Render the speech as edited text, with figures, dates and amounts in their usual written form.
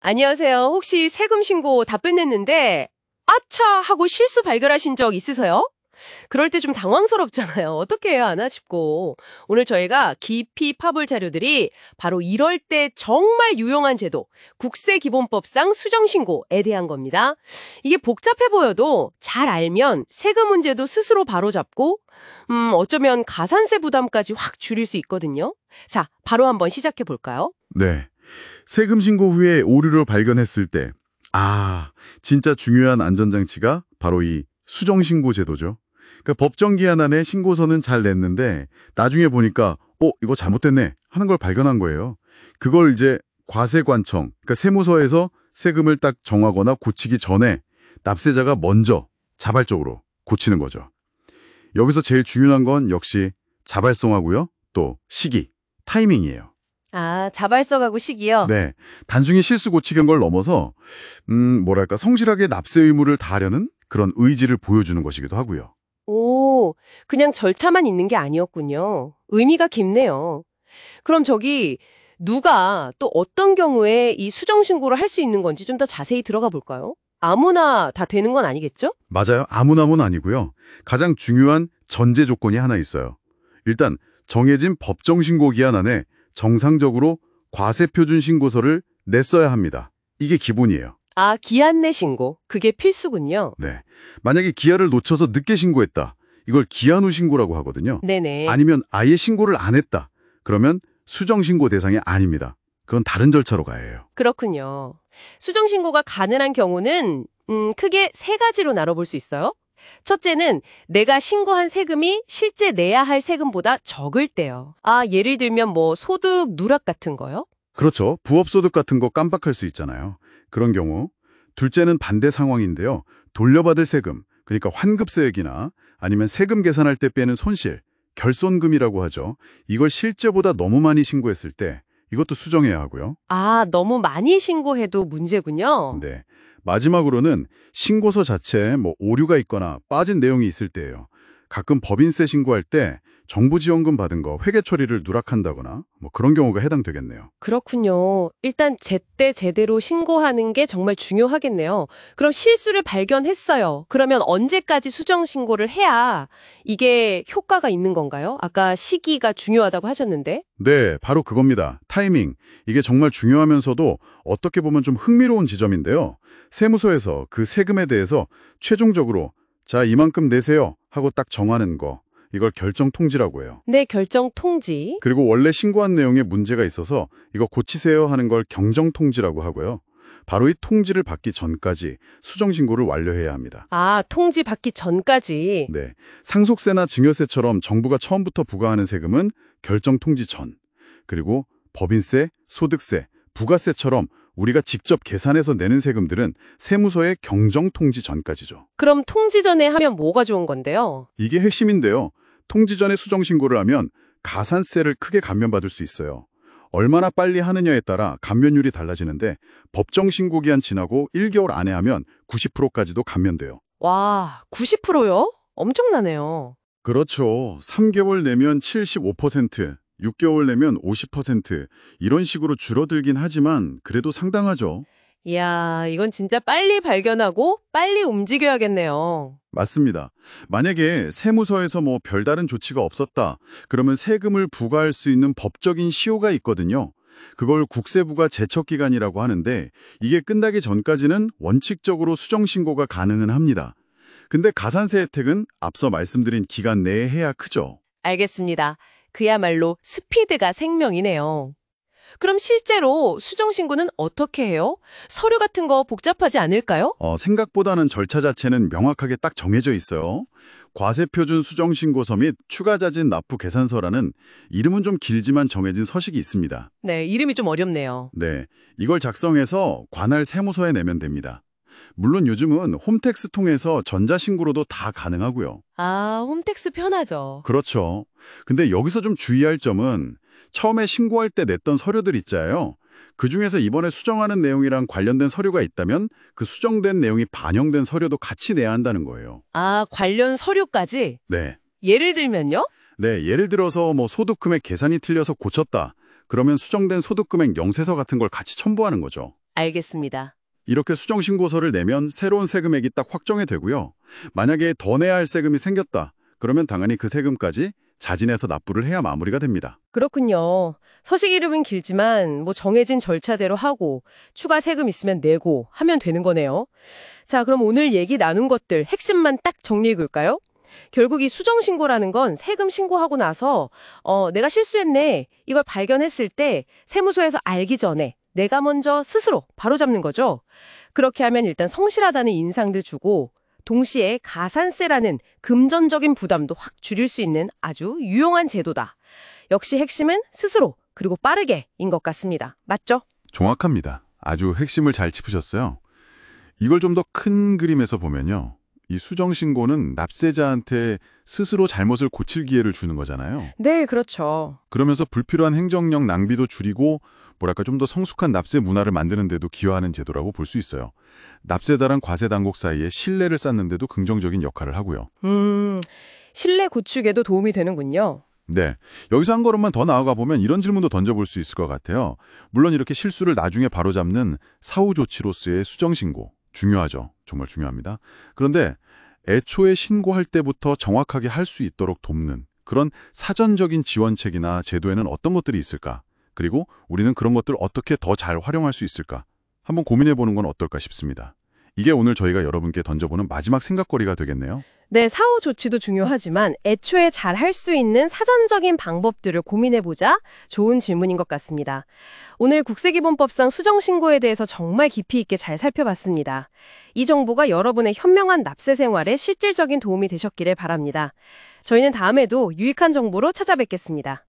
안녕하세요. 혹시 세금 신고 답변했는데 아차 하고 실수 발견하신 적 있으세요? 그럴 때 좀 당황스럽잖아요. 어떻게 해야 하나 싶고. 오늘 저희가 깊이 파볼 자료들이 바로 이럴 때 정말 유용한 제도, 국세기본법상 수정신고에 대한 겁니다. 이게 복잡해 보여도 잘 알면 세금 문제도 스스로 바로잡고 어쩌면 가산세 부담까지 확 줄일 수 있거든요. 자, 바로 한번 시작해 볼까요? 네. 세금 신고 후에 오류를 발견했을 때, 진짜 중요한 안전장치가 바로 이 수정신고 제도죠. 그러니까 법정 기한 안에 신고서는 잘 냈는데 나중에 보니까 이거 잘못됐네 하는 걸 발견한 거예요. 그걸 이제 과세관청, 그러니까 세무서에서 세금을 딱 정하거나 고치기 전에 납세자가 먼저 자발적으로 고치는 거죠. 여기서 제일 중요한 건 역시 자발성하고요. 또 시기, 타이밍이에요. 아, 자발성하고 시기요? 네. 단순히 실수 고치는 걸 넘어서 성실하게 납세 의무를 다하려는 그런 의지를 보여주는 것이기도 하고요. 오, 그냥 절차만 있는 게 아니었군요. 의미가 깊네요. 그럼 누가 또 어떤 경우에 이 수정신고를 할 수 있는 건지 좀 더 자세히 들어가 볼까요? 아무나 다 되는 건 아니겠죠? 맞아요. 아무나는 아니고요. 가장 중요한 전제 조건이 하나 있어요. 일단 정해진 법정 신고 기한 안에 정상적으로 과세표준 신고서를 냈어야 합니다. 이게 기본이에요. 아, 기한 내 신고. 그게 필수군요. 네. 만약에 기한을 놓쳐서 늦게 신고했다. 이걸 기한 후 신고라고 하거든요. 네네. 아니면 아예 신고를 안 했다. 그러면 수정신고 대상이 아닙니다. 그건 다른 절차로 가야 해요. 그렇군요. 수정신고가 가능한 경우는 크게 세 가지로 나눠볼 수 있어요. 첫째는 내가 신고한 세금이 실제 내야 할 세금보다 적을 때요. 아, 예를 들면 소득 누락 같은 거요? 그렇죠. 부업소득 같은 거 깜빡할 수 있잖아요. 그런 경우. 둘째는 반대 상황인데요. 돌려받을 세금, 그러니까 환급세액이나 아니면 세금 계산할 때 빼는 손실, 결손금이라고 하죠. 이걸 실제보다 너무 많이 신고했을 때 이것도 수정해야 하고요. 아, 너무 많이 신고해도 문제군요. 네. 마지막으로는 신고서 자체에 오류가 있거나 빠진 내용이 있을 때예요. 가끔 법인세 신고할 때 정부 지원금 받은 거 회계 처리를 누락한다거나 그런 경우가 해당되겠네요. 그렇군요. 일단 제때 제대로 신고하는 게 정말 중요하겠네요. 그럼 실수를 발견했어요. 그러면 언제까지 수정 신고를 해야 이게 효과가 있는 건가요? 아까 시기가 중요하다고 하셨는데. 네, 바로 그겁니다. 타이밍. 이게 정말 중요하면서도 어떻게 보면 좀 흥미로운 지점인데요. 세무서에서 그 세금에 대해서 최종적으로 자, 이만큼 내세요 하고 딱 정하는 거. 이걸 결정 통지라고 해요. 네, 결정 통지. 그리고 원래 신고한 내용에 문제가 있어서 이거 고치세요 하는 걸 경정 통지라고 하고요. 바로 이 통지를 받기 전까지 수정 신고를 완료해야 합니다. 아, 통지 받기 전까지. 네, 상속세나 증여세처럼 정부가 처음부터 부과하는 세금은 결정 통지 전. 그리고 법인세, 소득세, 부가세처럼 우리가 직접 계산해서 내는 세금들은 세무서의 경정 통지 전까지죠. 그럼 통지 전에 하면 뭐가 좋은 건데요? 이게 핵심인데요. 통지 전에 수정 신고를 하면 가산세를 크게 감면받을 수 있어요. 얼마나 빨리 하느냐에 따라 감면율이 달라지는데 법정 신고 기한 지나고 1개월 안에 하면 90%까지도 감면돼요. 와, 90%요? 엄청나네요. 그렇죠. 3개월 내면 75%, 6개월 내면 50% 이런 식으로 줄어들긴 하지만 그래도 상당하죠. 이야, 이건 진짜 빨리 발견하고 빨리 움직여야겠네요. 맞습니다. 만약에 세무서에서 별다른 조치가 없었다. 그러면 세금을 부과할 수 있는 법적인 시효가 있거든요. 그걸 국세부가 제척기간이라고 하는데 이게 끝나기 전까지는 원칙적으로 수정신고가 가능은 합니다. 근데 가산세 혜택은 앞서 말씀드린 기간 내에 해야 크죠. 알겠습니다. 그야말로 스피드가 생명이네요. 그럼 실제로 수정신고는 어떻게 해요? 서류 같은 거 복잡하지 않을까요? 생각보다는 절차 자체는 명확하게 딱 정해져 있어요. 과세표준 수정신고서 및 추가자진 납부 계산서라는 이름은 좀 길지만 정해진 서식이 있습니다. 네, 이름이 좀 어렵네요. 네, 이걸 작성해서 관할 세무서에 내면 됩니다. 물론 요즘은 홈택스 통해서 전자신고로도 다 가능하고요. 아, 홈택스 편하죠. 그렇죠. 근데 여기서 좀 주의할 점은 처음에 신고할 때 냈던 서류들 있잖아요. 그중에서 이번에 수정하는 내용이랑 관련된 서류가 있다면 그 수정된 내용이 반영된 서류도 같이 내야 한다는 거예요. 아, 관련 서류까지? 네. 예를 들면요? 네, 예를 들어서 소득금액 계산이 틀려서 고쳤다. 그러면 수정된 소득금액 영세서 같은 걸 같이 첨부하는 거죠. 알겠습니다. 이렇게 수정신고서를 내면 새로운 세금액이 딱 확정이 되고요. 만약에 더 내야 할 세금이 생겼다. 그러면 당연히 그 세금까지 자진해서 납부를 해야 마무리가 됩니다. 그렇군요. 서식 이름은 길지만 뭐 정해진 절차대로 하고 추가 세금 있으면 내고 하면 되는 거네요. 자, 그럼 오늘 얘기 나눈 것들 핵심만 딱 정리해 볼까요? 결국 이 수정신고라는 건 세금 신고하고 나서 내가 실수했네 이걸 발견했을 때 세무서에서 알기 전에 내가 먼저 스스로 바로잡는 거죠. 그렇게 하면 일단 성실하다는 인상들 주고 동시에 가산세라는 금전적인 부담도 확 줄일 수 있는 아주 유용한 제도다. 역시 핵심은 스스로 그리고 빠르게인 것 같습니다. 맞죠? 정확합니다. 아주 핵심을 잘 짚으셨어요. 이걸 좀 더 큰 그림에서 보면요. 이 수정신고는 납세자한테 스스로 잘못을 고칠 기회를 주는 거잖아요. 네, 그렇죠. 그러면서 불필요한 행정력 낭비도 줄이고 뭐랄까 좀 더 성숙한 납세 문화를 만드는 데도 기여하는 제도라고 볼 수 있어요. 납세자랑 과세당국 사이에 신뢰를 쌓는 데도 긍정적인 역할을 하고요. 신뢰 구축에도 도움이 되는군요. 네. 여기서 한 걸음만 더 나아가 보면 이런 질문도 던져볼 수 있을 것 같아요. 물론 이렇게 실수를 나중에 바로잡는 사후 조치로서의 수정신고. 중요하죠. 정말 중요합니다. 그런데 애초에 신고할 때부터 정확하게 할 수 있도록 돕는 그런 사전적인 지원책이나 제도에는 어떤 것들이 있을까? 그리고 우리는 그런 것들을 어떻게 더 잘 활용할 수 있을까? 한번 고민해보는 건 어떨까 싶습니다. 이게 오늘 저희가 여러분께 던져보는 마지막 생각거리가 되겠네요. 네, 사후 조치도 중요하지만 애초에 잘 할 수 있는 사전적인 방법들을 고민해보자 좋은 질문인 것 같습니다. 오늘 국세기본법상 수정신고에 대해서 정말 깊이 있게 잘 살펴봤습니다. 이 정보가 여러분의 현명한 납세 생활에 실질적인 도움이 되셨기를 바랍니다. 저희는 다음에도 유익한 정보로 찾아뵙겠습니다.